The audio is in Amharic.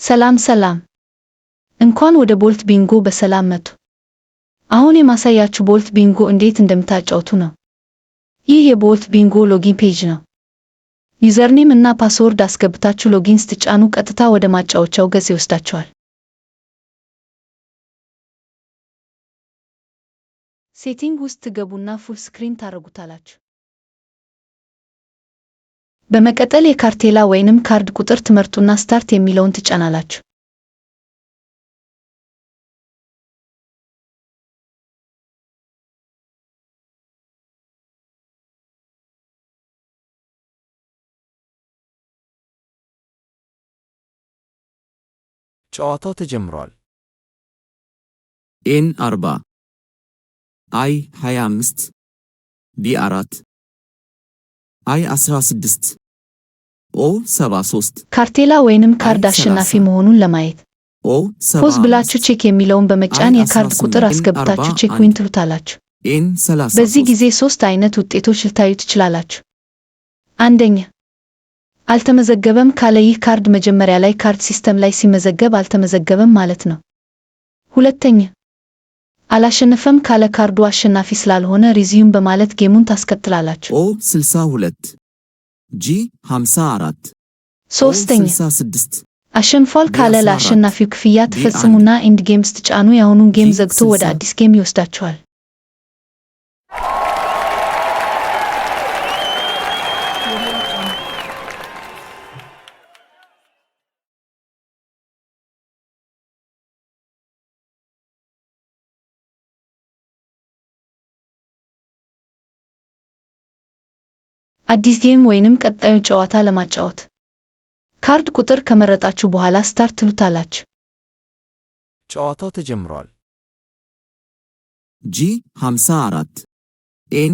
ሰላም ሰላም እንኳን ወደ ቦልት ቢንጎ በሰላም መጡ። አሁን የማሳያችሁ ቦልት ቢንጎ እንዴት እንደምታጫውቱ ነው። ይህ የቦልት ቢንጎ ሎጊን ፔጅ ነው። ዩዘርኔም እና ፓስወርድ አስገብታችሁ ሎጊን ስትጫኑ ቀጥታ ወደ ማጫወቻው ገጽ ይወስዳችኋል። ሴቲንግ ውስጥ ትገቡና ፉል ስክሪን ታረጉታላችሁ። በመቀጠል የካርቴላ ወይንም ካርድ ቁጥር ትመርጡና ስታርት የሚለውን ትጫናላችሁ። ጨዋታው ተጀምሯል። ኤን 40 አይ 25 ቢ 4 አይ 16 ኦ 73 ካርቴላ ወይንም ካርድ አሸናፊ መሆኑን ለማየት ኦ ፖዝ ብላችሁ ቼክ የሚለውን በመጫን የካርድ ቁጥር አስገብታችሁ ቼክ ዊን ትሉታላችሁ። ኤን 33 በዚህ ጊዜ 3 አይነት ውጤቶች ልታዩ ትችላላችሁ። አንደኛ አልተመዘገበም ካለ ይህ ካርድ መጀመሪያ ላይ ካርድ ሲስተም ላይ ሲመዘገብ አልተመዘገበም ማለት ነው። ሁለተኛ አላሸነፈም ካለ ካርዱ አሸናፊ ስላልሆነ ሪዚዩም በማለት ጌሙን ታስቀጥላላችሁ። ኦ 62 ጂ 54 ሶስተኛ 66 አሸንፏል ካለ ለአሸናፊው ክፍያ ትፈጽሙና ኢንድ ጌም ስትጫኑ የአሁኑን ጌም ዘግቶ ወደ አዲስ ጌም ይወስዳችኋል። አዲስ ጌም ወይንም ቀጣዩን ጨዋታ ለማጫወት ካርድ ቁጥር ከመረጣችሁ በኋላ ስታርት ትሉታላችሁ። ጨዋታው ተጀምሯል። ጂ 54 ኤን